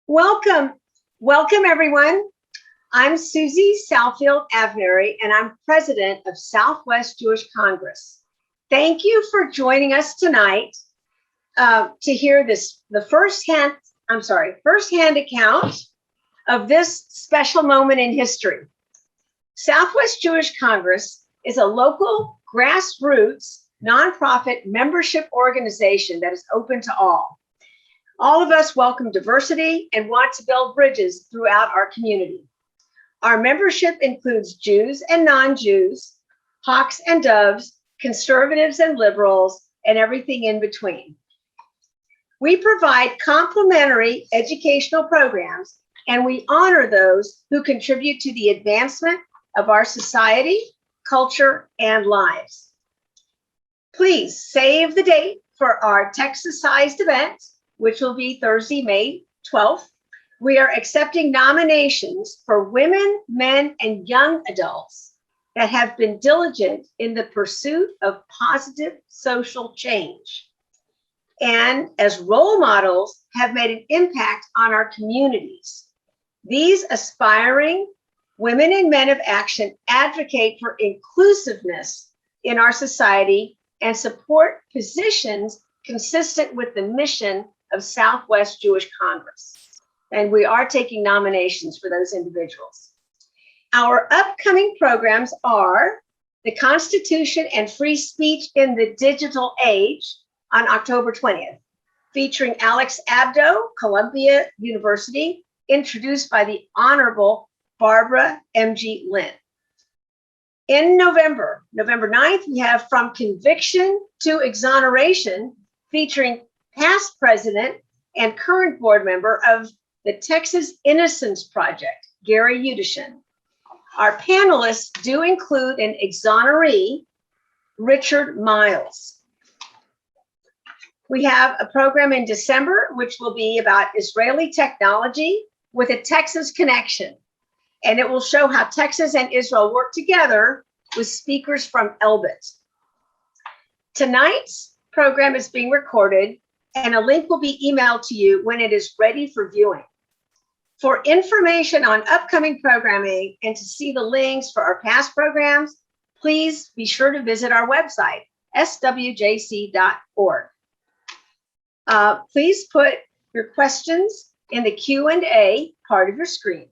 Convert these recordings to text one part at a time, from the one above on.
Welcome. Welcome, everyone. I'm Susie Salfield Avnery, and I'm president of Southwest Jewish Congress. Thank you for joining us tonight to hear the first-hand account of this special moment in history. Southwest Jewish Congress is a local grassroots nonprofit membership organization that is open to all. All of us welcome diversity and want to build bridges throughout our community. Our membership includes Jews and non-Jews, hawks and doves, conservatives and liberals, and everything in between. We provide complimentary educational programs, and we honor those who contribute to the advancement of our society, culture, and lives. Please save the date for our Texas-sized event, which will be Thursday, May 12th. We are accepting nominations for women, men, and young adults that have been diligent in the pursuit of positive social change and as role models have made an impact on our communities. These aspiring women and men of action advocate for inclusiveness in our society and support positions consistent with the mission of Southwest Jewish Congress. And we are taking nominations for those individuals. Our upcoming programs are the Constitution and Free Speech in the Digital Age on October 20th, featuring Alex Abdo, Columbia University, introduced by the Honorable Barbara M.G. Lynn. In November 9th, we have From Conviction to Exoneration, featuring past president and current board member of the Texas Innocence Project, Gary Udishin. Our panelists do include an exoneree, Richard Miles. We have a program in December, which will be about Israeli technology with a Texas connection. And it will show how Texas and Israel work together with speakers from Elbit. Tonight's program is being recorded, and a link will be emailed to you when it is ready for viewing. For information on upcoming programming and to see the links for our past programs, please be sure to visit our website, swjc.org. Please put your questions in the Q&A part of your screen.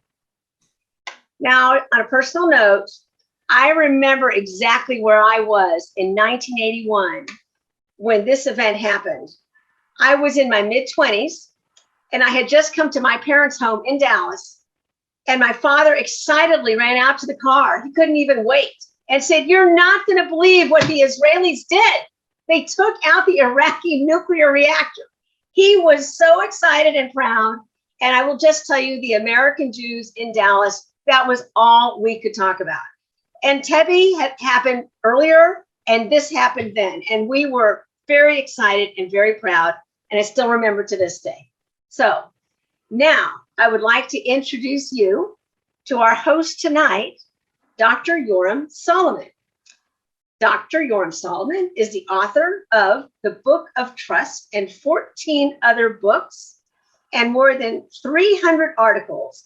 Now, on a personal note, I remember exactly where I was in 1981 when this event happened. I was in my mid-20s, and I had just come to my parents' home in Dallas, and my father excitedly ran out to the car. He couldn't even wait and said, "You're not going to believe what the Israelis did. They took out the Iraqi nuclear reactor." He was so excited and proud, and I will just tell you, the American Jews in Dallas, that was all we could talk about. And Tevi had happened earlier, and this happened then, and we were very excited and very proud, and I still remember to this day. So now I would like to introduce you to our host tonight, Dr. Yoram Solomon. Dr. Yoram Solomon is the author of The Book of Trust and 14 other books and more than 300 articles.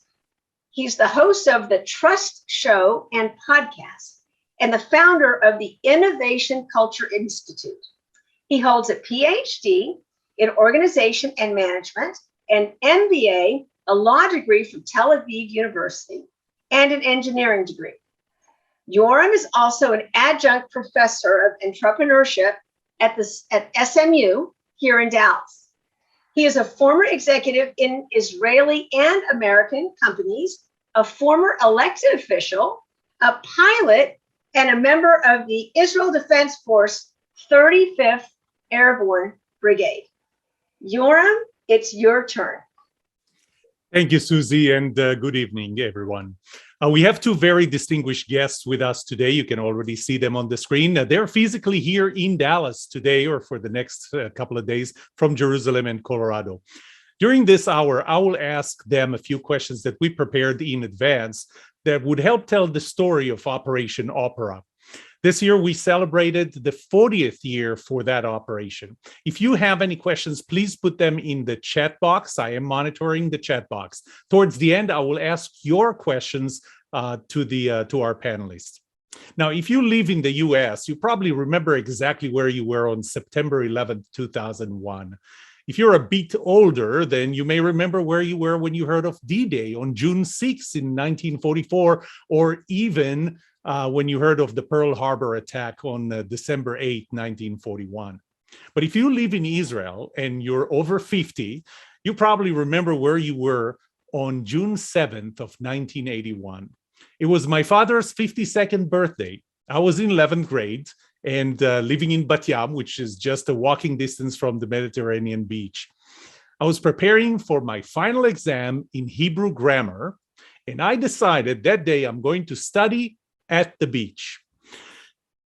He's the host of the Trust Show and podcast and the founder of the Innovation Culture Institute. He holds a PhD in organization and management, an MBA, a law degree from Tel Aviv University, and an engineering degree. Yoram is also an adjunct professor of entrepreneurship at SMU here in Dallas. He is a former executive in Israeli and American companies, a former elected official, a pilot, and a member of the Israel Defense Force 35th Airborne Brigade. Yoram, it's your turn. Thank you, Susie, and good evening, everyone. We have two very distinguished guests with us today. You can already see them on the screen. They're physically here in Dallas today or for the next couple of days from Jerusalem and Colorado. During this hour, I will ask them a few questions that we prepared in advance that would help tell the story of Operation Opera. This year, we celebrated the 40th year for that operation. If you have any questions, please put them in the chat box. I am monitoring the chat box. Towards the end, I will ask your questions to our panelists. Now, if you live in the US, you probably remember exactly where you were on September 11th, 2001. If you're a bit older, then you may remember where you were when you heard of D-Day on June 6th in 1944, or even when you heard of the Pearl Harbor attack on December 8, 1941. But if you live in Israel and you're over 50, you probably remember where you were on June 7th of 1981. It was my father's 52nd birthday. I was in 11th grade and living in Bat Yam, which is just a walking distance from the Mediterranean beach. I was preparing for my final exam in Hebrew grammar, and I decided that day I'm going to study at the beach.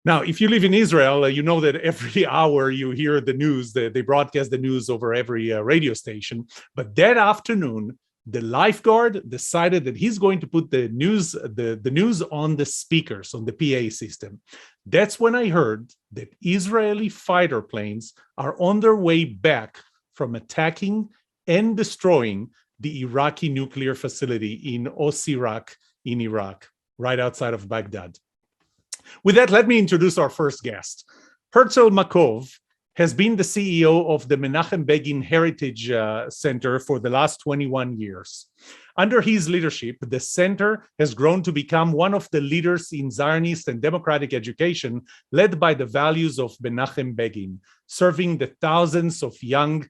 Now, if you live in Israel, you know that every hour you hear the news, they broadcast the news over every radio station. But that afternoon, the lifeguard decided that he's going to put the news on the speakers, on the PA system. That's when I heard that Israeli fighter planes are on their way back from attacking and destroying the Iraqi nuclear facility in Osirak in Iraq, right outside of Baghdad. With that, let me introduce our first guest. Herzl Makov has been the CEO of the Menachem Begin Heritage Center for the last 21 years. Under his leadership, the center has grown to become one of the leaders in Zionist and democratic education, led by the values of Menachem Begin, serving the thousands of young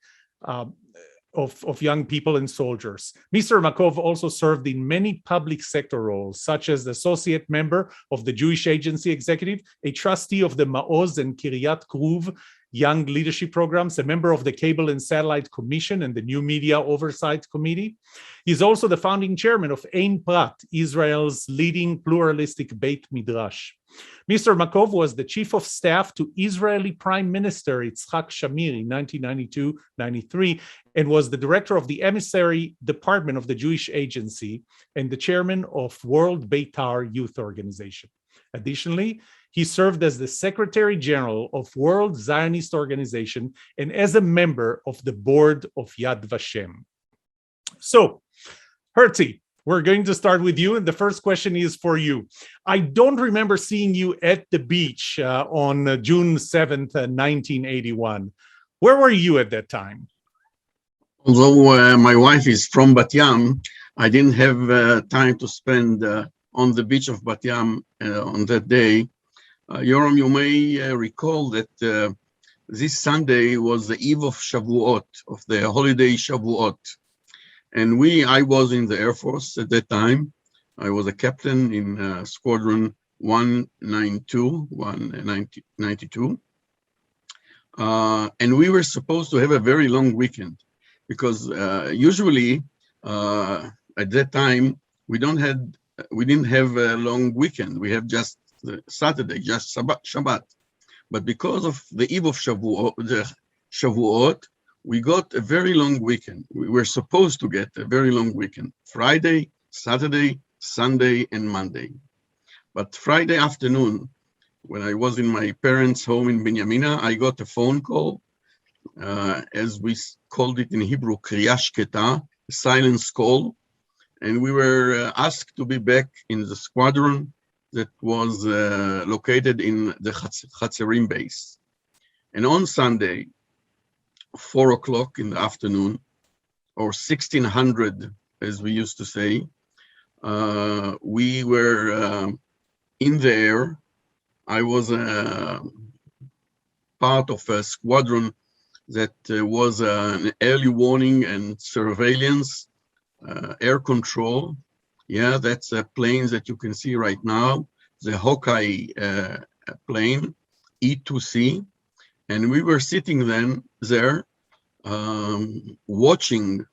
people and soldiers. Mr. Makov also served in many public sector roles, such as the associate member of the Jewish Agency Executive, a trustee of the Maoz and Kiryat Kruv Young Leadership Programs, a member of the Cable and Satellite Commission and the New Media Oversight Committee. He's also the founding chairman of Ein Prat, Israel's leading pluralistic Beit Midrash. Mr. Makov was the chief of staff to Israeli Prime Minister Yitzhak Shamir in 1992-93 and was the director of the Emissary Department of the Jewish Agency and the chairman of World Beitar Youth Organization. Additionally, he served as the Secretary General of World Zionist Organization and as a member of the board of Yad Vashem. So, Herzi, we're going to start with you, and the first question is for you. I don't remember seeing you at the beach on June 7th, 1981. Where were you at that time? Although my wife is from Bat Yam, I didn't have time to spend on the beach of Bat Yam on that day. Yoram, you may recall that this Sunday was the eve of Shavuot, of the holiday Shavuot. And I was in the Air Force at that time. I was a captain in Squadron 192. And we were supposed to have a very long weekend because usually at that time, we didn't have a long weekend. We have just Saturday, just Shabbat. But because of the eve of Shavuot, we got a very long weekend. We were supposed to get a very long weekend. Friday, Saturday, Sunday, and Monday. But Friday afternoon, when I was in my parents' home in Binyamina, I got a phone call, as we called it in Hebrew, Kriya Shketa, a silence call. And we were asked to be back in the squadron that was located in the Chatzerim base. And on Sunday, 4 o'clock in the afternoon, or 1600, as we used to say, we were in the air. I was part of a squadron that was an early warning and surveillance, air control. Yeah, that's a plane that you can see right now, the Hawkeye plane, E2C. And we were sitting then there watching,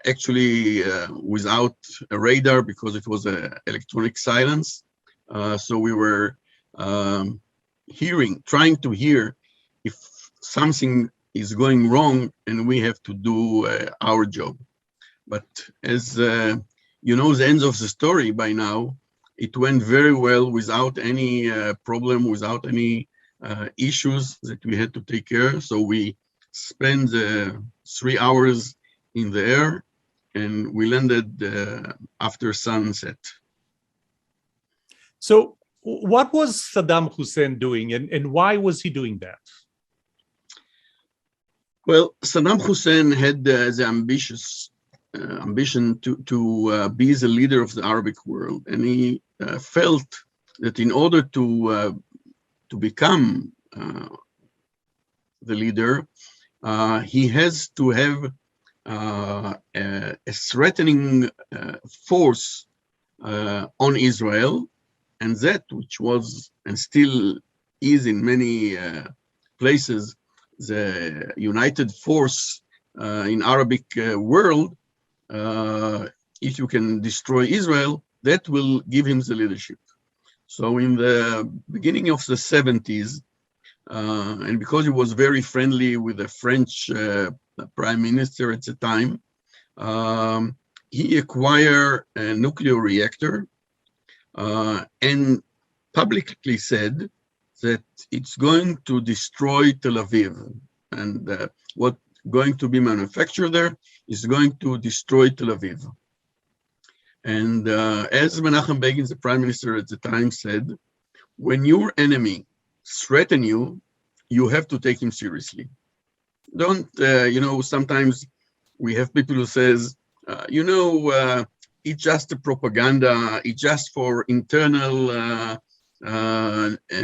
actually without a radar because it was an electronic silence. So we were trying to hear if something is going wrong and we have to do our job. But as you know the end of the story by now, It went very well without any problem, without any issues that we had to take care. So we spent 3 hours in the air, and we landed after sunset. So what was Saddam Hussein doing, and why was he doing that? Well, Saddam Hussein had the ambition to be the leader of the Arabic world, and he felt that in order to become the leader, he has to have a threatening force on Israel, and that which was and still is in many places the united force in Arabic world. If you can destroy Israel, that will give him the leadership. So in the beginning of the 70s, and because he was very friendly with the French prime minister at the time, he acquired a nuclear reactor and publicly said that it's going to destroy Tel Aviv, and what going to be manufactured there is going to destroy Tel Aviv. And as Menachem Begin, the prime minister at the time, said, when your enemy threatens you, you have to take him seriously. Don't, sometimes we have people who says, it's just a propaganda, it's just for internal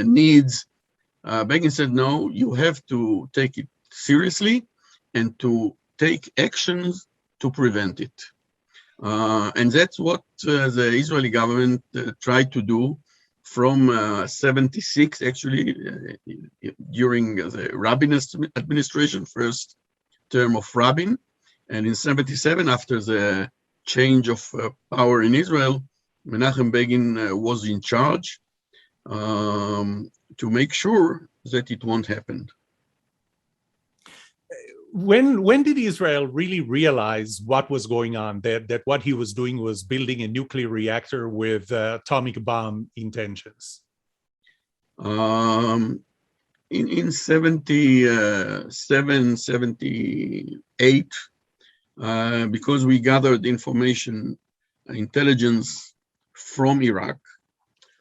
needs. Begin said, no, you have to take it seriously and to take actions to prevent it. And that's what the Israeli government tried to do from 76, actually, during the Rabin administration, first term of Rabin. And in 77, after the change of power in Israel, Menachem Begin was in charge to make sure that it won't happen. When did Israel really realize what was going on, that what he was doing was building a nuclear reactor with atomic bomb intentions? In 77, 78, because we gathered intelligence from Iraq,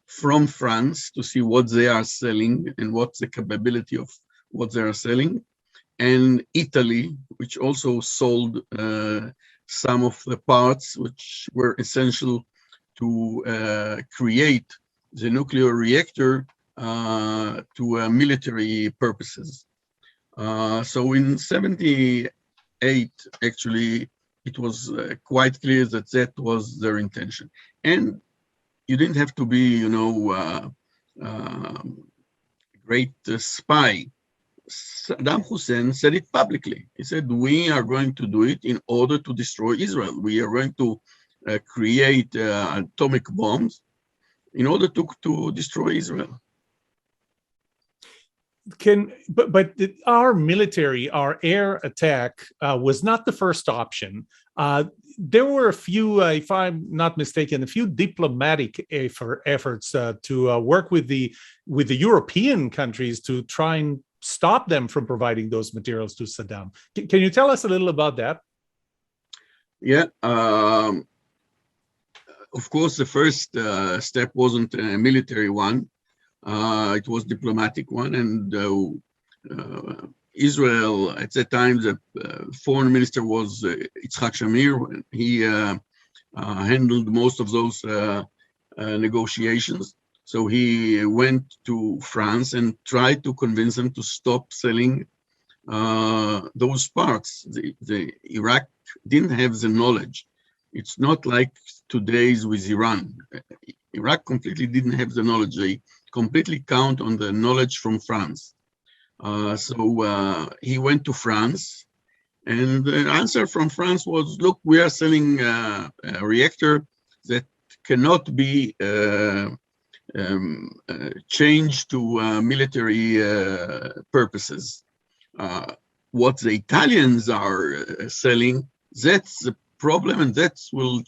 from France, to see what they are selling and what's the capability of what they are selling, and Italy, which also sold some of the parts which were essential to create the nuclear reactor to military purposes. So in 78, actually, it was quite clear that that was their intention. And you didn't have to be, a great spy. Saddam Hussein said it publicly. He said, we are going to do it in order to destroy Israel. We are going to create atomic bombs in order to destroy Israel. But our military, our air attack was not the first option. There were a few, if I'm not mistaken, a few diplomatic efforts to work with the European countries to try and stop them from providing those materials to Saddam. Can you tell us a little about that? Yeah. Of course, the first step wasn't a military one. It was a diplomatic one. And Israel, at that time, the foreign minister was Yitzhak Shamir. He handled most of those negotiations. So he went to France and tried to convince them to stop selling those parts. The Iraq didn't have the knowledge. It's not like today's with Iran. Iraq completely didn't have the knowledge. They completely count on the knowledge from France. So he went to France, and the answer from France was, look, we are selling a reactor that cannot be changed to military purposes. What the Italians are selling, that's the problem, and that will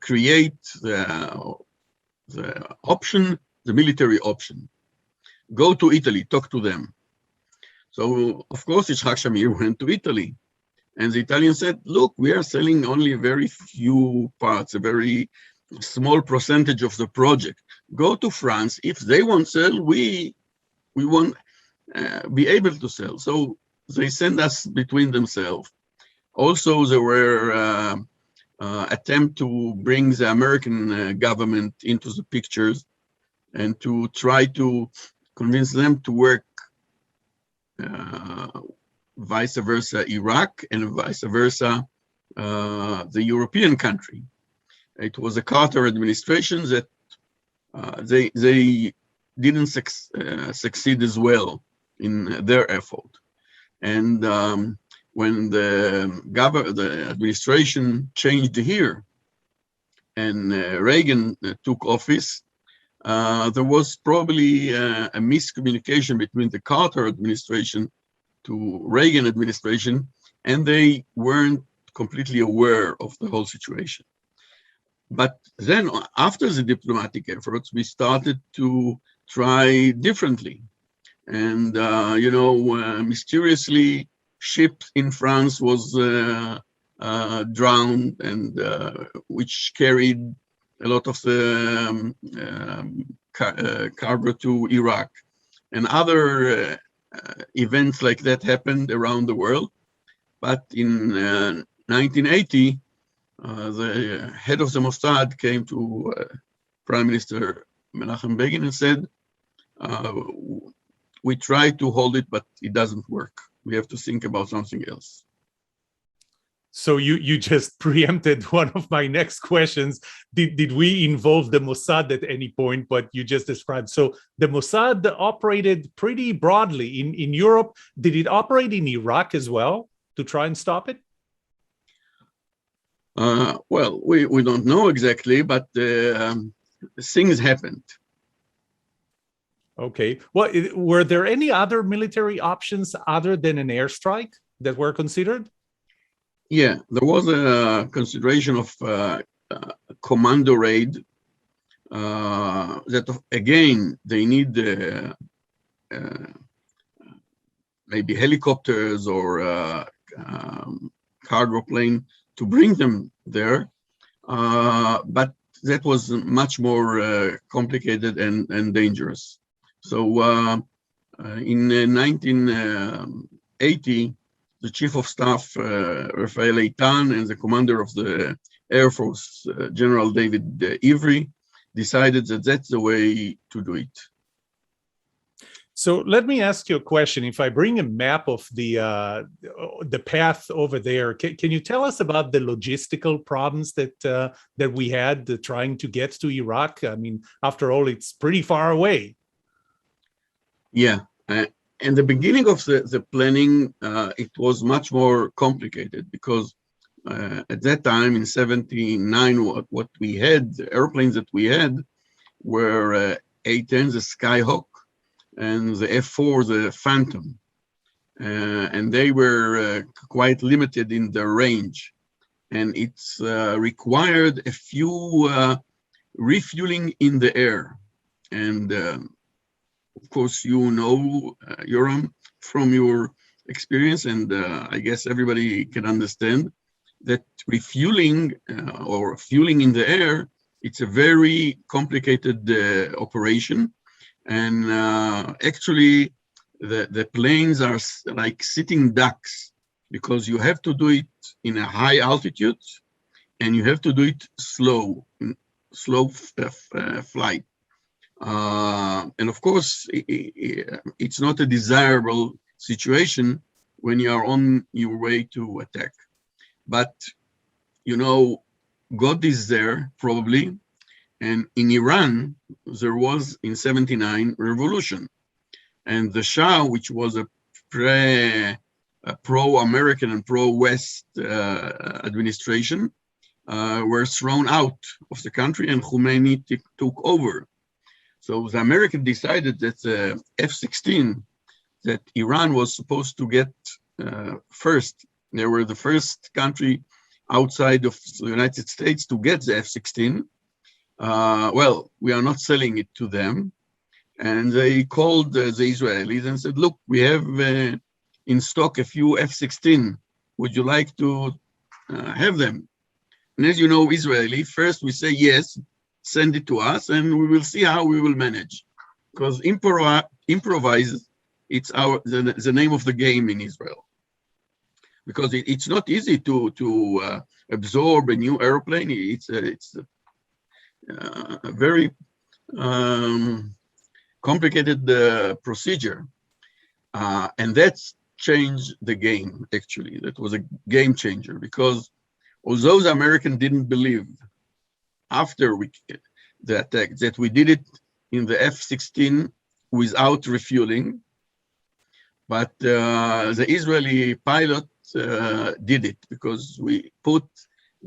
create the option, the military option. Go to Italy, talk to them. So, of course, Yitzhak Shamir went to Italy. And the Italians said, look, we are selling only very few parts, a very small percentage of the project. Go to France. If they won't sell, we won't be able to sell. So they sent us between themselves. Also, there were attempt to bring the American government into the pictures and to try to convince them to work vice versa Iraq and vice versa the European country. It was a Carter administration that they didn't succeed as well in their effort. And when the administration changed here and Reagan took office, there was probably a miscommunication between the Carter administration to Reagan administration, and they weren't completely aware of the whole situation. But then after the diplomatic efforts, we started to try differently. And, mysteriously, ship in France was drowned, and which carried a lot of the cargo to Iraq. And other events like that happened around the world. But in 1980, the head of the Mossad came to Prime Minister Menachem Begin and said, we tried to hold it, but it doesn't work. We have to think about something else. So you just preempted one of my next questions. Did we involve the Mossad at any point? But you just described. So the Mossad operated pretty broadly in Europe. Did it operate in Iraq as well to try and stop it? Well, we don't know exactly, but things happened. Okay. Well, were there any other military options other than an airstrike that were considered? Yeah, there was a consideration of commando raid that, again, they need maybe helicopters or cargo plane to bring them there. But that was much more complicated and dangerous. So in 1980, the Chief of Staff, Rafael Eitan, and the commander of the Air Force, General David Ivry, decided that that's the way to do it. So let me ask you a question. If I bring a map of the path over there, can you tell us about the logistical problems that we had trying to get to Iraq? I mean, after all, it's pretty far away. Yeah. In the beginning of the planning, it was much more complicated because at that time in 79, what we had, the airplanes that we had were A-10, the Skyhawk, and the F-4, the Phantom. And they were quite limited in their range. And it's required a few refueling in the air. And of course, Yoram, from your experience, and I guess everybody can understand that refueling or fueling in the air, it's a very complicated operation. And actually, the planes are like sitting ducks because you have to do it in a high altitude and you have to do it slow flight. And of course, it's not a desirable situation when you are on your way to attack. But, God is there probably. And in Iran, there was in 79 revolution. And the Shah, which was a pro-American and pro-West administration, were thrown out of the country and Khomeini took over. So the Americans decided that the F-16 that Iran was supposed to get first, they were the first country outside of the United States to get the F-16. Well, we are not selling it to them. And they called the Israelis and said, look, we have in stock a few F-16. Would you like to have them? And as you know, Israeli, first we say yes, send it to us, and we will see how we will manage. Because improvise, it's the name of the game in Israel. Because it's not easy to absorb a new airplane. It's a very complicated procedure. And that's changed the game, actually. That was a game changer, because although the Americans didn't believe after the attack that we did it in the F-16 without refueling, but the Israeli pilot did it, because we put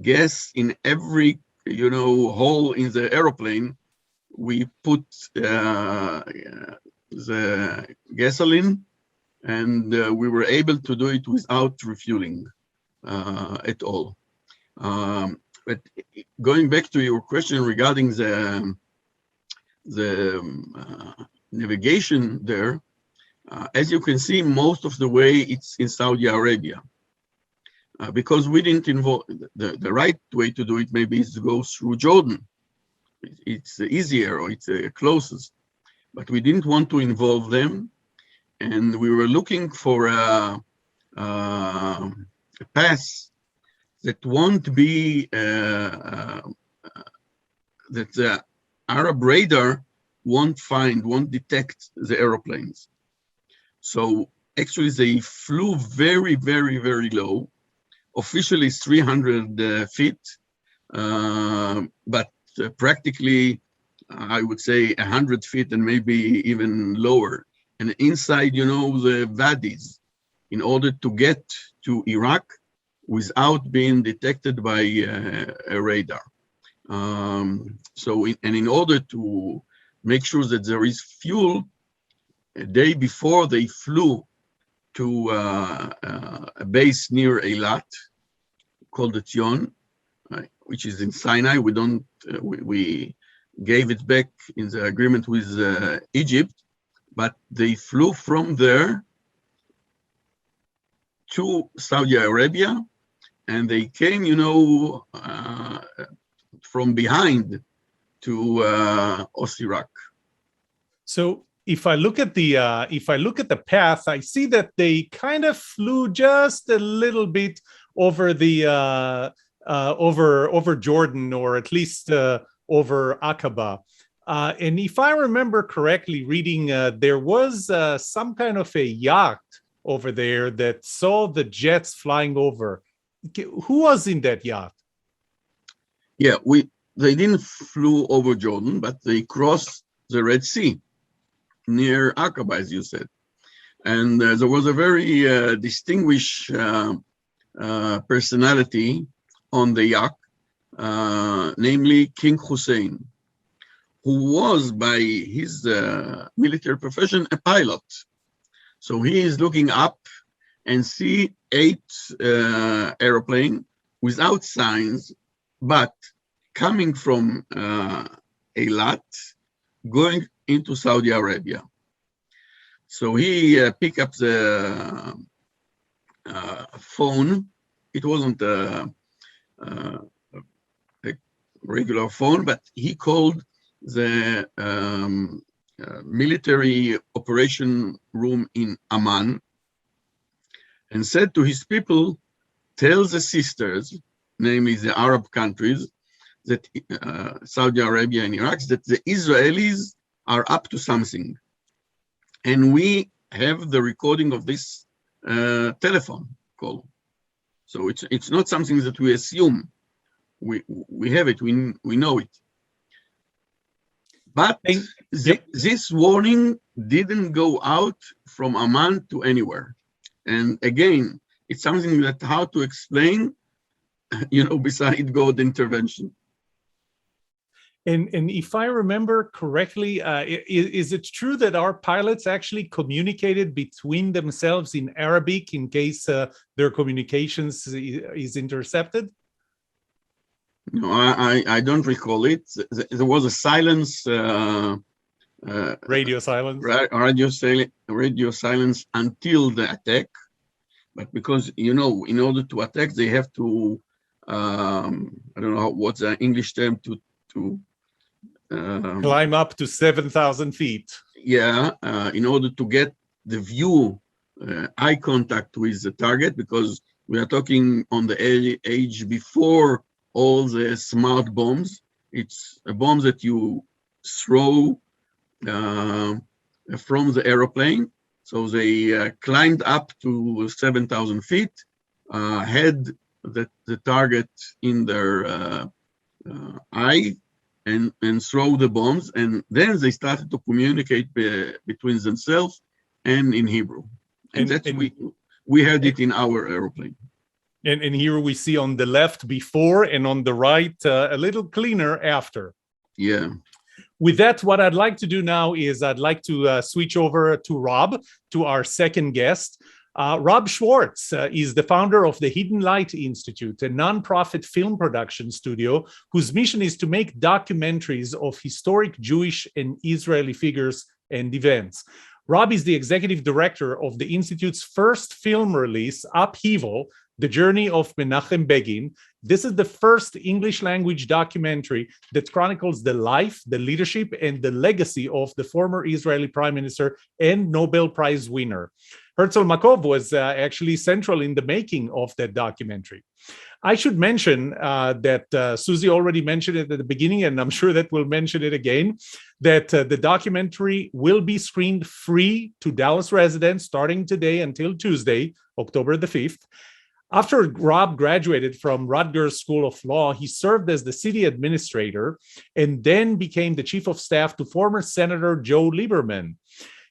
gas in every hole in the airplane. We put the gasoline, and we were able to do it without refueling at all. But going back to your question regarding the navigation there, as you can see, most of the way it's in Saudi Arabia. Because we didn't involve, the right way to do it maybe is to go through Jordan. It's easier, or it's closest. But we didn't want to involve them. And we were looking for a pass that won't be, that the Arab radar won't detect the aeroplanes. So actually they flew very, very, very low. Officially 300 feet, but practically, I would say 100 feet and maybe even lower. And inside, the wadis, in order to get to Iraq without being detected by a radar. In order to make sure that there is fuel, a day before they flew to a base near Eilat called Etzion, which is in Sinai. We gave it back in the agreement with Egypt, but they flew from there to Saudi Arabia, and they came, from behind to Iraq. So if I look at the path, I see that they kind of flew just a little bit over the over Jordan, or at least over Aqaba. And if I remember correctly, reading, there was some kind of a yacht over there that saw the jets flying over. Who was in that yacht? Yeah, they didn't flew over Jordan, but they crossed the Red Sea near Aqaba, as you said. And there was a very distinguished personality on the yacht, namely King Hussein, who was by his military profession a pilot. So he is looking up and see 8 airplanes without signs, but coming from Eilat, going into Saudi Arabia. So he picked up the phone. It wasn't a regular phone, but he called the military operation room in Amman and said to his people, tell the sisters, namely the Arab countries, that Saudi Arabia and Iraq, that the Israelis are up to something. And we have the recording of this telephone call. So it's not something that we assume. We have it, we know it. But this warning didn't go out from Amman to anywhere. And again, it's something that hard to explain, beside God intervention. And if I remember correctly, is it true that our pilots actually communicated between themselves in Arabic in case their communications is intercepted? No, I don't recall it. There was a silence, Radio silence. radio silence until the attack. But because, in order to attack, they have to, I don't know what's the English term, to climb up to 7,000 feet. Yeah, in order to get the view, eye contact with the target, because we are talking on the age before all the smart bombs. It's a bomb that you throw from the aeroplane. So they climbed up to 7,000 feet, had the target in their eye, and throw the bombs, and then they started to communicate between themselves and in Hebrew. And we had it in our aeroplane. And here we see on the left before and on the right a little cleaner after. Yeah. With that, what I'd like to do now is I'd like to switch over to Rob, to our second guest. Rob Schwartz is the founder of the Hidden Light Institute, a nonprofit film production studio whose mission is to make documentaries of historic Jewish and Israeli figures and events. Rob is the executive director of the Institute's first film release, UPHEAVAL, The Journey of Menachem Begin. This is the first English language documentary that chronicles the life, the leadership, and the legacy of the former Israeli prime minister and Nobel Prize winner. Herzl Makov was actually central in the making of that documentary. I should mention that Susie already mentioned it at the beginning, and I'm sure that we'll mention it again, that the documentary will be screened free to Dallas residents starting today until Tuesday, October the 5th. After Rob graduated from Rutgers School of Law, he served as the city administrator and then became the chief of staff to former Senator Joe Lieberman.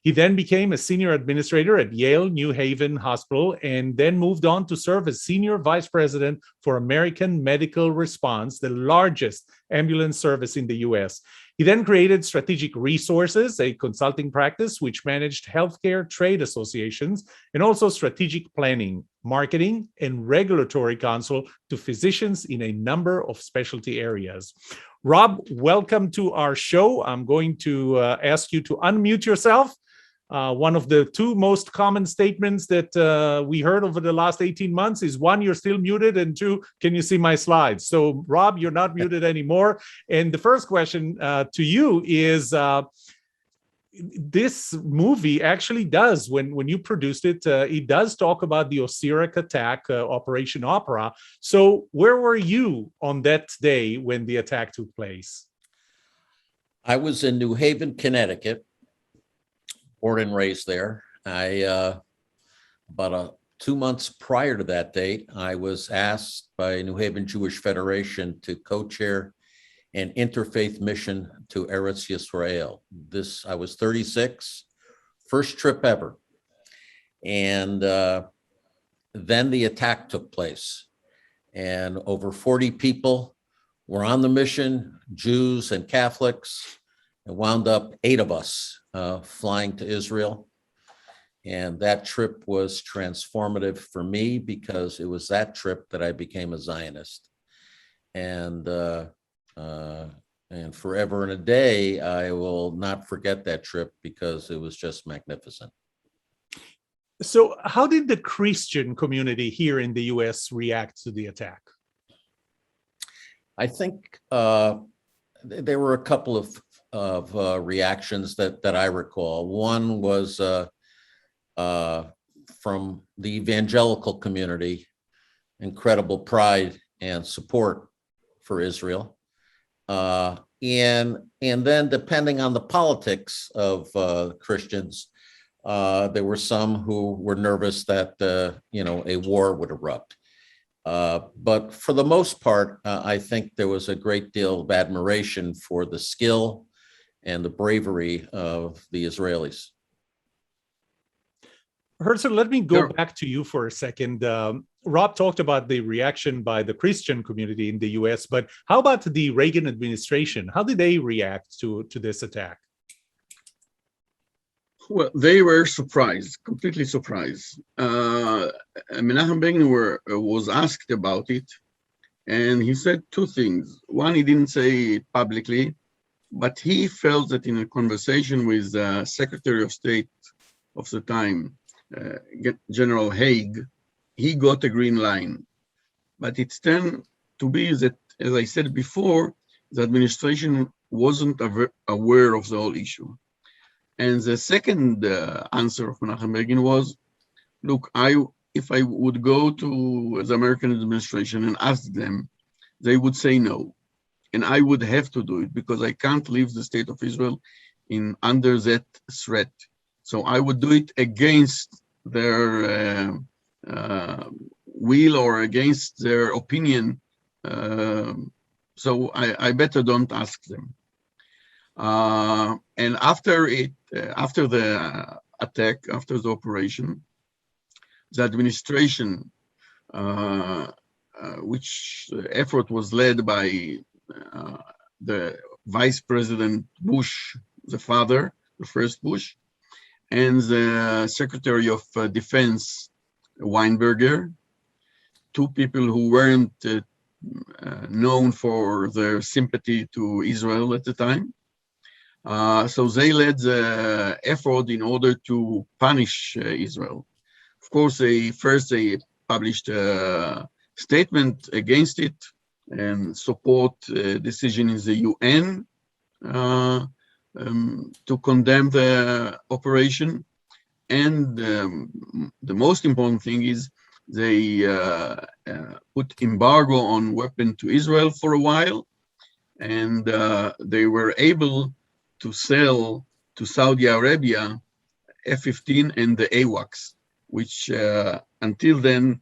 He then became a senior administrator at Yale New Haven Hospital and then moved on to serve as senior vice president for American Medical Response, the largest ambulance service in the US. He then created Strategic Resources, a consulting practice which managed healthcare trade associations and also strategic planning, marketing, and regulatory counsel to physicians in a number of specialty areas. Rob, welcome to our show. I'm going to ask you to unmute yourself. One of the two most common statements that we heard over the last 18 months is one, you're still muted, and two, can you see my slides? So Rob, you're not muted anymore. And the first question to you is, this movie actually does, when you produced it, it does talk about the Osirak attack, Operation Opera. So where were you on that day when the attack took place? I was in New Haven, Connecticut. Born and raised there. About 2 months prior to that date, I was asked by New Haven Jewish Federation to co-chair an interfaith mission to Eretz Yisrael. I was 36, first trip ever. And then the attack took place. And over 40 people were on the mission, Jews and Catholics. It wound up 8 of us flying to Israel. And that trip was transformative for me because it was that trip that I became a Zionist. And forever and a day, I will not forget that trip because it was just magnificent. So how did the Christian community here in the US react to the attack? I think there were a couple of reactions that I recall. One was from the evangelical community, incredible pride and support for Israel. And then depending on the politics of Christians, there were some who were nervous that a war would erupt. But for the most part, I think there was a great deal of admiration for the skill and the bravery of the Israelis. Herzl, let me go back to you for a second. Rob talked about the reaction by the Christian community in the US, but how about the Reagan administration? How did they react to this attack? Well, they were surprised, completely surprised. Menachem Begin was asked about it, And he said two things. One, he didn't say it publicly, but he felt that in a conversation with Secretary of State of the time, General Haig, he got a green line. But it's turned to be that, as I said before, the administration wasn't aware of the whole issue. And the second answer of Menachem Begin was, look, if I would go to the American administration and ask them, they would say no. And I would have to do it because I can't leave the state of Israel under that threat. So I would do it against their will or against their opinion. So I better don't ask them. And after the attack, after the operation, the administration, which effort was led by the Vice President Bush, the father, the first Bush, and the Secretary of Defense, Weinberger, two people who weren't known for their sympathy to Israel at the time. So they led the effort in order to punish Israel. Of course, they published a statement against it and support a decision in the UN to condemn the operation. And the most important thing is they put embargo on weapons to Israel for a while, and they were able to sell to Saudi Arabia F-15 and the AWACS, which until then,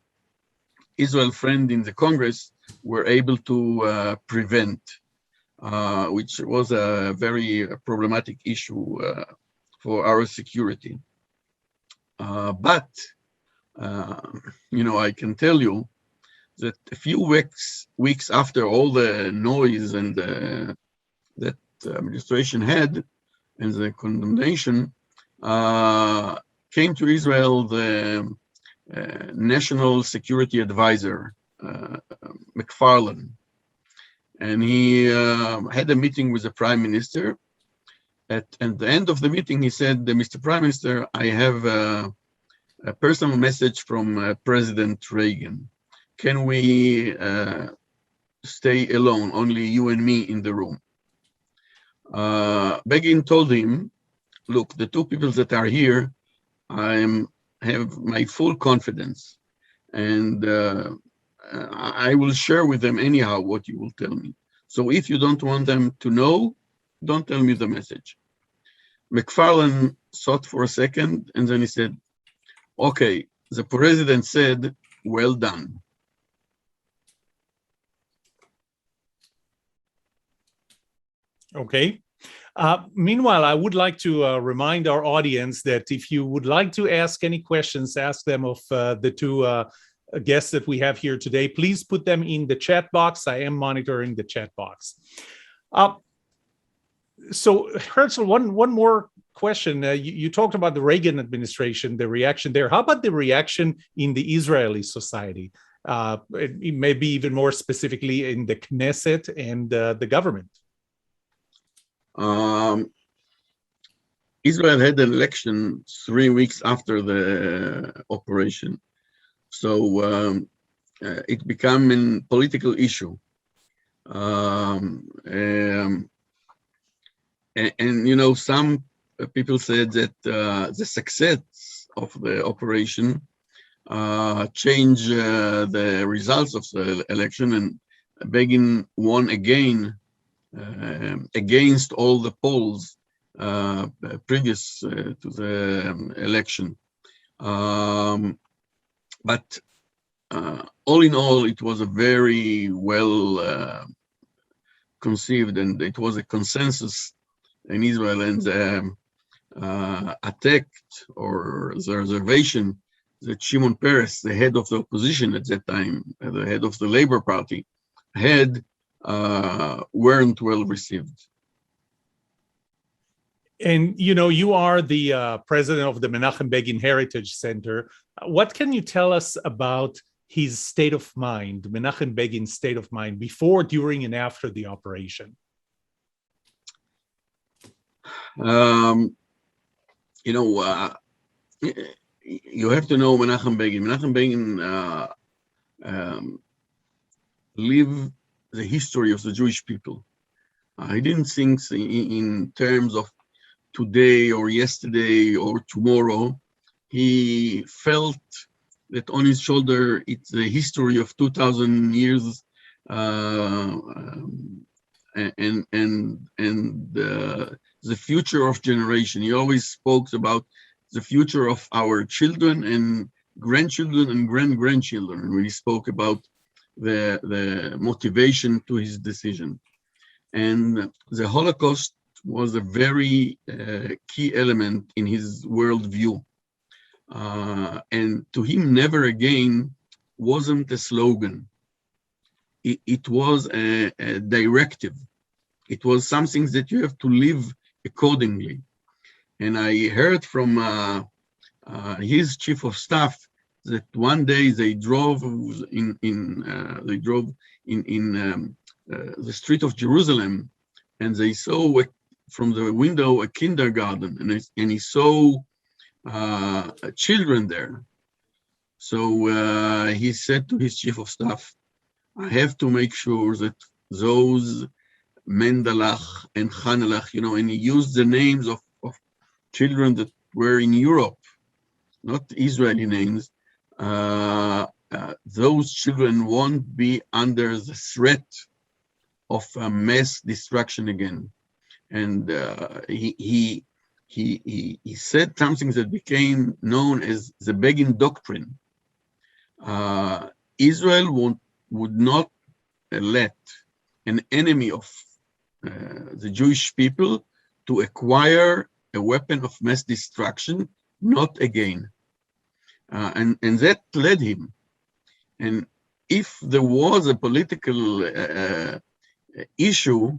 Israel friends in the Congress were able to prevent, which was a very problematic issue for our security. But I can tell you that a few weeks after all the noise and that administration had and the condemnation, came to Israel the National Security Advisor, McFarlane. And he had a meeting with the Prime Minister. At the end of the meeting, he said, Mr. Prime Minister, I have a personal message from President Reagan. Can we stay alone, only you and me in the room? Begin told him, look, the two people that are here, I have my full confidence, and I will share with them anyhow what you will tell me. So if you don't want them to know, don't tell me the message. McFarlane thought for a second, and then he said, okay, the president said, well done. Okay. Meanwhile, I would like to remind our audience that if you would like to ask any questions, ask them of the two guests that we have here today, please put them in the chat box. I am monitoring the chat box. So Herzl, one more question. You talked about the Reagan administration, the reaction there. How about the reaction in the Israeli society? Maybe even more specifically in the Knesset and the government. Israel had an election 3 weeks after the operation. So it became a political issue. And some people said that the success of the operation changed the results of the election, and Begin won again against all the polls previous to the election. But all in all, it was a very well conceived, and it was a consensus in Israel, and attacked or the reservation that Shimon Peres, the head of the opposition at that time, the head of the Labor Party, had weren't well received. And you are the president of the Menachem Begin Heritage Center. What can you tell us about his state of mind, Menachem Begin's state of mind before, during, and after the operation? You know, you have to know Menachem Begin. Menachem Begin lived the history of the Jewish people. He didn't think in terms of today or yesterday or tomorrow. He felt that on his shoulder, it's the history of 2,000 years, and the future of generation. He always spoke about the future of our children and grandchildren and grandchildren when he spoke about the motivation to his decision. And the Holocaust was a very key element in his worldview. And to him, never again wasn't a slogan. It was a directive. It was something that you have to live accordingly. And I heard from his chief of staff that one day they drove in the street of Jerusalem, and they saw from the window a kindergarten, and he saw children there. So he said to his chief of staff, I have to make sure that those Mendelach and Hanelach, and he used the names of children that were in Europe, not Israeli names. Those children won't be under the threat of mass destruction again. And he said something that became known as the Begin Doctrine. Israel would not let an enemy of the Jewish people to acquire a weapon of mass destruction, not again. And that led him. And if there was a political issue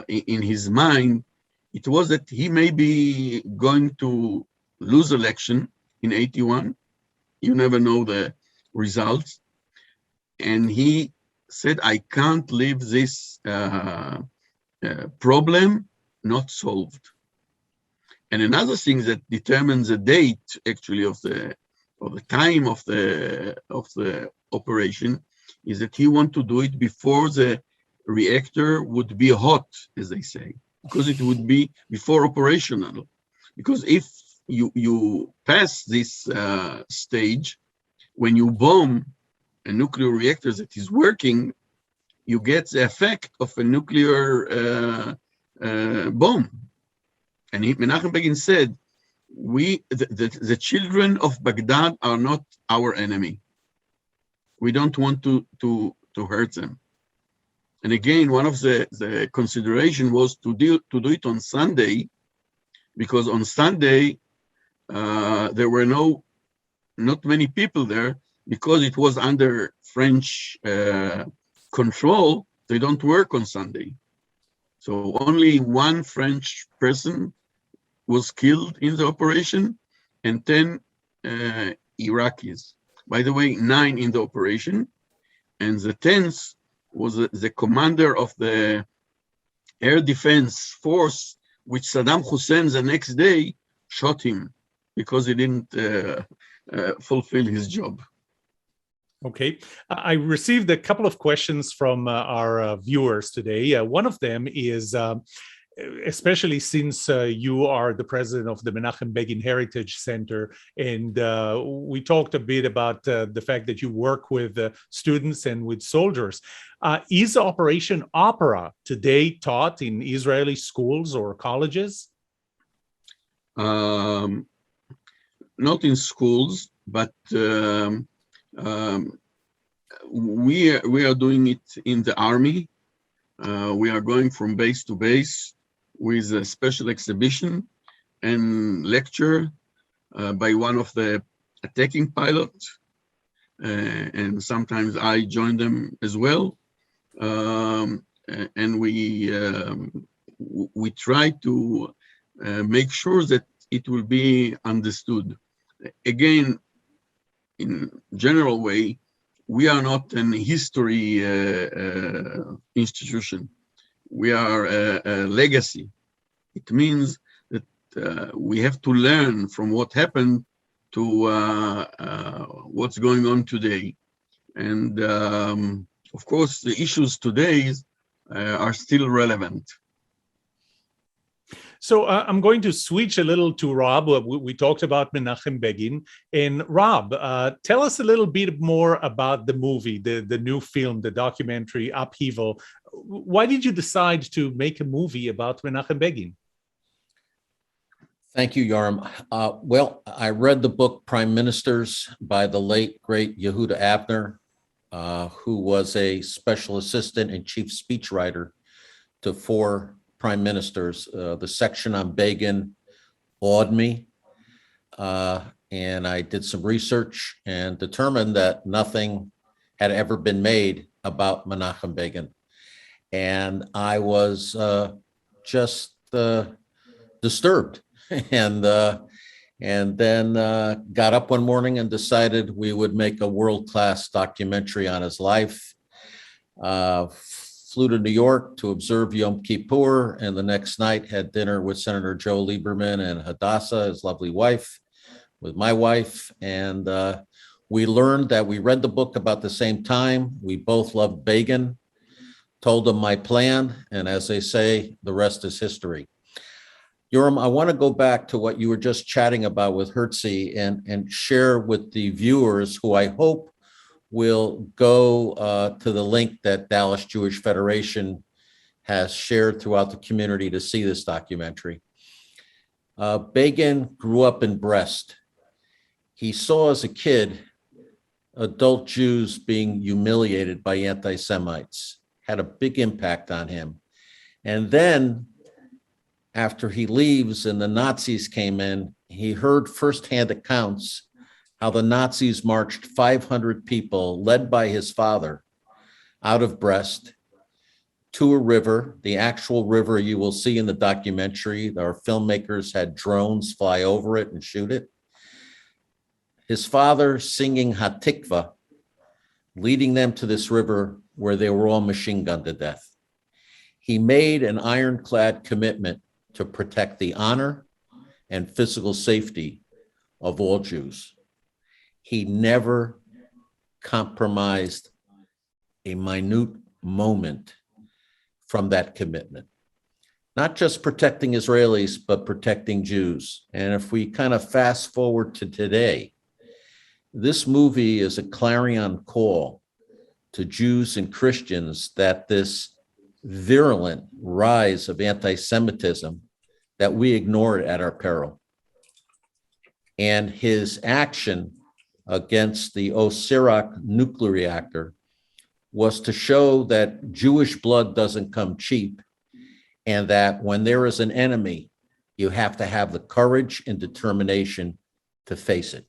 in his mind, it was that he may be going to lose election in 81. You never know the results. And he said, I can't leave this problem not solved. And another thing that determines the date, actually, of the time of the operation, is that he wanted to do it before the reactor would be hot, as they say, because it would be before operational. Because if you pass this stage, when you bomb a nuclear reactor that is working, you get the effect of a nuclear bomb. And Menachem Begin said, the children of Baghdad are not our enemy. We don't want to hurt them. And again, one of the consideration was to do it on Sunday, because on Sunday there were not many people there, because it was under French control. They don't work on Sunday. So only one French person was killed in the operation, and 10 Iraqis. By the way, 9 in the operation, and the 10th was the commander of the air defense force, which Saddam Hussein the next day shot him because he didn't fulfill his job. Okay, I received a couple of questions from our viewers today. One of them is, especially since you are the president of the Menachem Begin Heritage Center, and we talked a bit about the fact that you work with students and with soldiers. Is Operation Opera today taught in Israeli schools or colleges? Not in schools, but we are doing it in the army. We are going from base to base with a special exhibition and lecture by one of the attacking pilots, and sometimes I join them as well. And we try to make sure that it will be understood. Again, in general way, we are not an history institution. We are a legacy. It means that we have to learn from what happened to what's going on today. And of course, the issues today are still relevant. So I'm going to switch a little to Rob. We talked about Menachem Begin. And Rob, tell us a little bit more about the movie, the new film, the documentary, Upheaval. Why did you decide to make a movie about Menachem Begin? Thank you, Yoram. Well, I read the book Prime Ministers by the late, great Yehuda Avner, who was a special assistant and chief speechwriter to 4 prime ministers. The section on Begin awed me, and I did some research and determined that nothing had ever been made about Menachem Begin. And I was just disturbed, and then got up one morning and decided we would make a world-class documentary on his life. Flew to New York to observe Yom Kippur, and the next night had dinner with Senator Joe Lieberman and Hadassah, his lovely wife, with my wife. And we learned that we read the book about the same time. We both loved Begin, told him my plan, and as they say, the rest is history. Yoram, I want to go back to what you were just chatting about with Herzl and share with the viewers, who I hope will go to the link that Dallas Jewish Federation has shared throughout the community to see this documentary. Begin grew up in Brest. He saw as a kid adult Jews being humiliated by anti-Semites, had a big impact on him. And then after he leaves and the Nazis came in, he heard firsthand accounts how the Nazis marched 500 people, led by his father, out of Brest to a river, the actual river you will see in the documentary. Our filmmakers had drones fly over it and shoot it. His father singing Hatikva, leading them to this river where they were all machine gunned to death. He made an ironclad commitment to protect the honor and physical safety of all Jews. He never compromised a minute moment from that commitment. Not just protecting Israelis, but protecting Jews. And if we kind of fast forward to today, this movie is a clarion call to Jews and Christians that this virulent rise of anti-Semitism, that we ignore it at our peril. And his action against the Osirak nuclear reactor was to show that Jewish blood doesn't come cheap, and that when there is an enemy, you have to have the courage and determination to face it.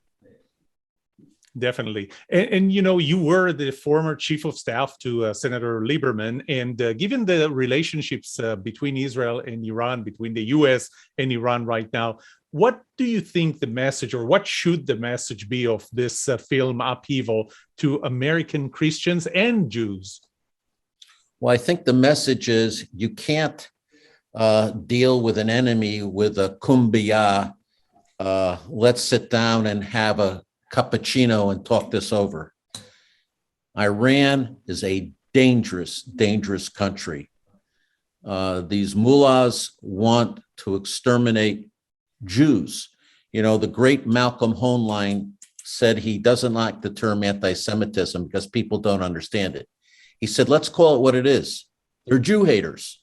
Definitely. And you know, you were the former chief of staff to Senator Lieberman, and given the relationships between Israel and Iran, between the US and Iran right now, what do you think the message, or what should the message be of this film Upheaval to American Christians and Jews? Well, I think the message is you can't deal with an enemy with a kumbaya, let's sit down and have a cappuccino and talk this over. Iran is a dangerous, dangerous country. These mullahs want to exterminate Jews. You know, the great Malcolm Hoenlein said he doesn't like the term anti-Semitism because people don't understand it. He said, let's call it what it is. They're Jew haters.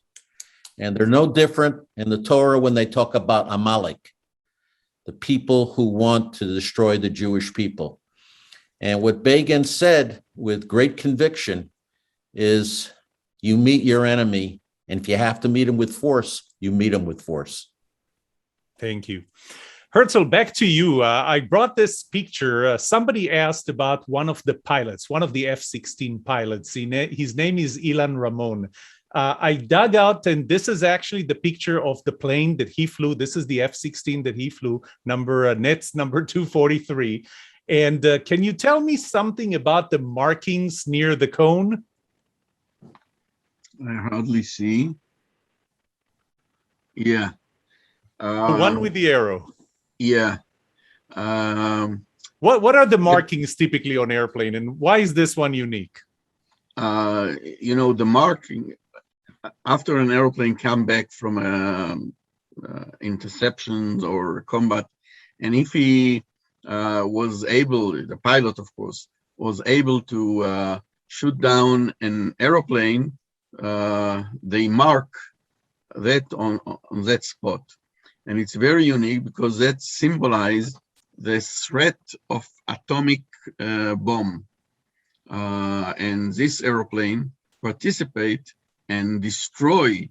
And they're no different in the Torah when they talk about Amalek, the people who want to destroy the Jewish people. And what Begin said with great conviction is, you meet your enemy, and if you have to meet him with force, you meet him with force. Thank you. Herzl, back to you. I brought this picture. Somebody asked about one of the pilots, one of the F-16 pilots. His name is Ilan Ramon. I dug out, and this is actually the picture of the plane that he flew. This is the F-16 that he flew, NETS number 243. And can you tell me something about the markings near the cone? I hardly see. Yeah. The one with the arrow. Yeah. What are the markings typically on airplane, and why is this one unique? The marking after an airplane come back from interceptions or combat, and if he was able, the pilot, of course, was able to shoot down an airplane, they mark that on that spot. And it's very unique because that symbolized the threat of atomic bomb. And this airplane participate and destroy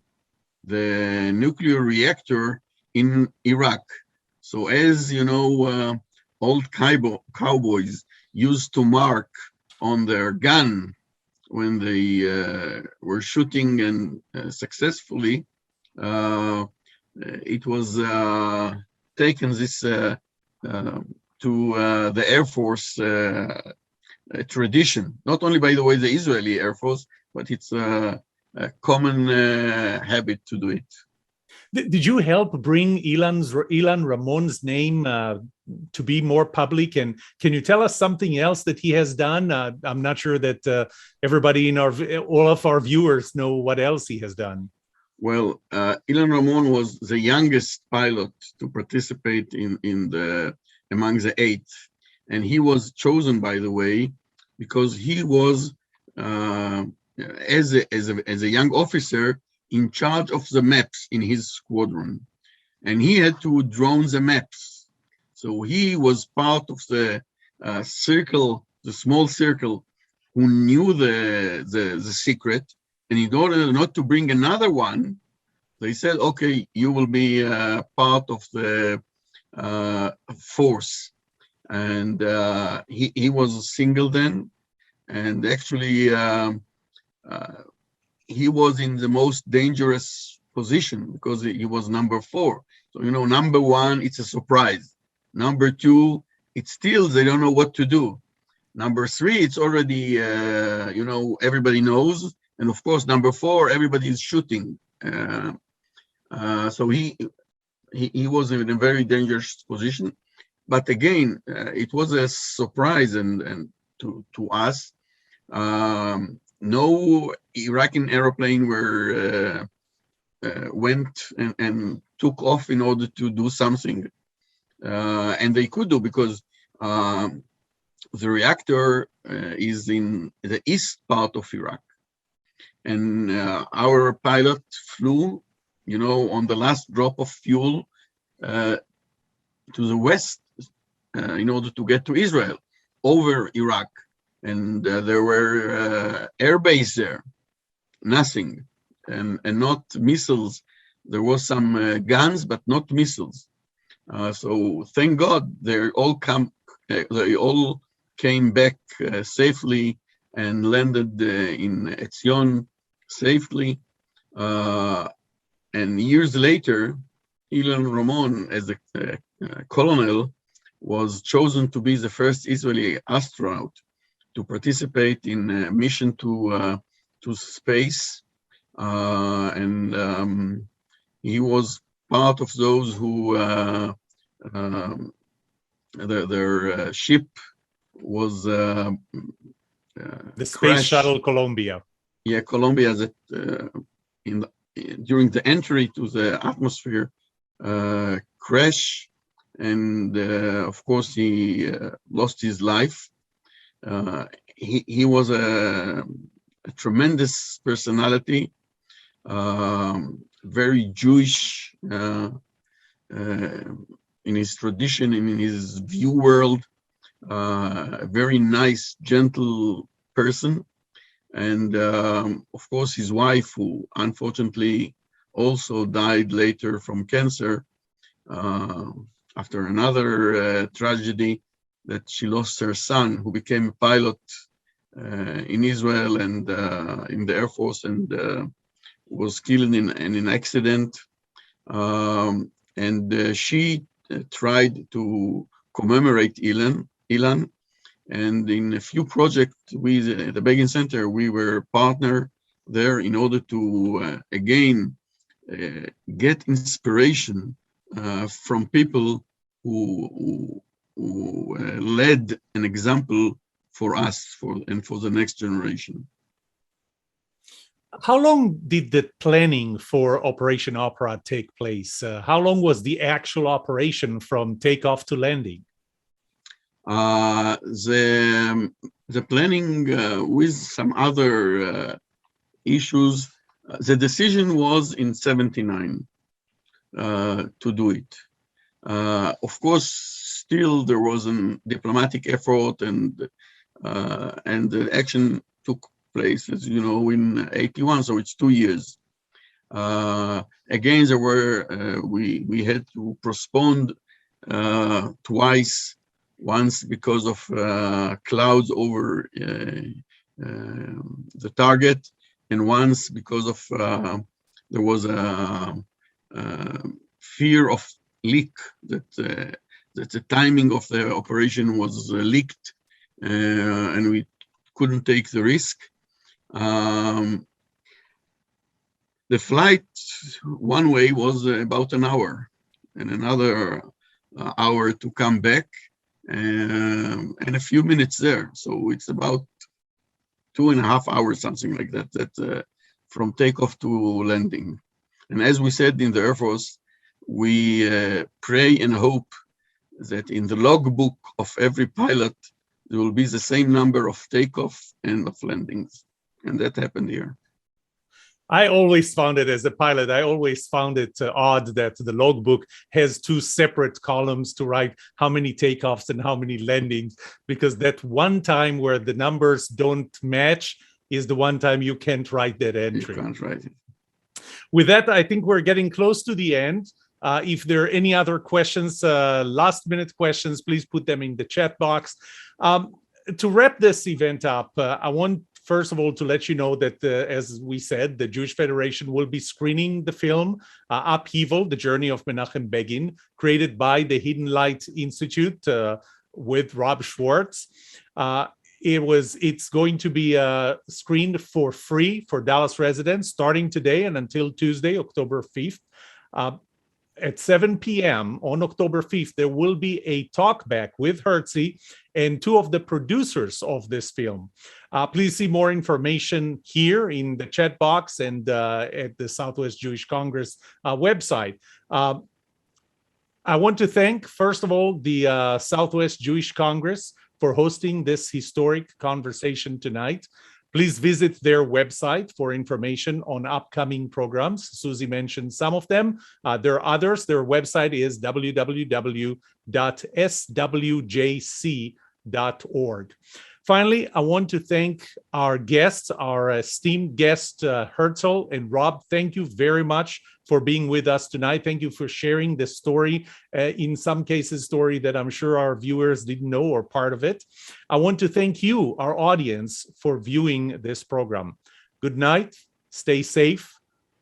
the nuclear reactor in Iraq. So as you know, old cowboys used to mark on their gun when they were shooting and successfully, it was taken this to the Air Force tradition, not only, by the way, the Israeli Air Force, but it's a common habit to do it. Did you help bring Ilan Ramon's name to be more public? And can you tell us something else that he has done? I'm not sure that everybody in all of our viewers know what else he has done. Well, Ilan Ramon was the youngest pilot to participate among the 8, and he was chosen, by the way, because he was as a young officer in charge of the maps in his squadron, and he had to draw the maps. So he was part of the circle, the small circle, who knew the secret. And in order not to bring another one, they said, okay, you will be part of the force. And he was single then. And actually, he was in the most dangerous position because he was number 4. So, number 1, it's a surprise. Number 2, it's still, they don't know what to do. Number 3, it's already, everybody knows. And of course, number 4, everybody is shooting. So he was in a very dangerous position. But again, it was a surprise and to us. No Iraqi airplane went and took off in order to do something. And they could do because the reactor is in the east part of Iraq. And our pilot flew, on the last drop of fuel to the west in order to get to Israel over Iraq. And there were air base there, nothing, and not missiles. There was some guns, but not missiles. So thank God they all came back safely and landed in Etzion safely. And years later, Ilan Ramon, as a colonel, was chosen to be the first Israeli astronaut to participate in a mission to space, and he was part of those who their ship was the Space crashed. Shuttle Columbia. Yeah, Columbia. That during the entry to the atmosphere, crash, and of course he lost his life. He was a tremendous personality, very Jewish in his tradition, in his view world, a very nice, gentle person. And of course, his wife, who unfortunately also died later from cancer after another tragedy, that she lost her son, who became a pilot in Israel and in the Air Force, and was killed in an accident. And she tried to commemorate Ilan Ilan. And in a few projects with the Begin Center, we were partner there in order to, again, get inspiration from people who led an example for us and for the next generation. How long did the planning for Operation Opera take place? How long was the actual operation from takeoff to landing? The planning with some other issues, the decision was in 79 to do it. Of course, still there was a diplomatic effort, and the action took place, as you know, in 81, so it's 2 years. Again, there were we had to postpone twice. Once because of clouds over the target, and once because of there was a fear of leak, that the timing of the operation was leaked, and we couldn't take the risk. The flight one way was about an hour, and another hour to come back. And a few minutes there, so it's about 2.5 hours, something like that, from takeoff to landing. And as we said in the Air Force, we pray and hope that in the logbook of every pilot there will be the same number of takeoff and of landings, and that happened here. I always found it, as a pilot, I always found it odd that the logbook has two separate columns to write how many takeoffs and how many landings, because that one time where the numbers don't match is the one time you can't write that entry. You can't write it. With that, I think we're getting close to the end. If there are any other questions, last minute questions, please put them in the chat box. To wrap this event up, I want first of all, to let you know that, as we said, the Jewish Federation will be screening the film Upheaval, The Journey of Menachem Begin, created by the Hidden Light Institute with Rob Schwartz. It's going to be screened for free for Dallas residents starting today and until Tuesday, October 5th. At 7 p.m. on October 5th, there will be a talkback with Herzl and two of the producers of this film. Please see more information here in the chat box and at the Southwest Jewish Congress website. I want to thank, first of all, the Southwest Jewish Congress for hosting this historic conversation tonight. Please visit their website for information on upcoming programs. Susie mentioned some of them. There are others. Their website is www.swjc.org. Finally, I want to thank our guests, our esteemed guests, Herzl and Rob. Thank you very much for being with us tonight. Thank you for sharing this story, in some cases, story that I'm sure our viewers didn't know or part of it. I want to thank you, our audience, for viewing this program. Good night, stay safe,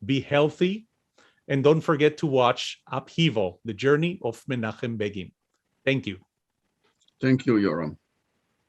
be healthy, and don't forget to watch Upheaval, The Journey of Menachem Begin. Thank you. Thank you, Yoram.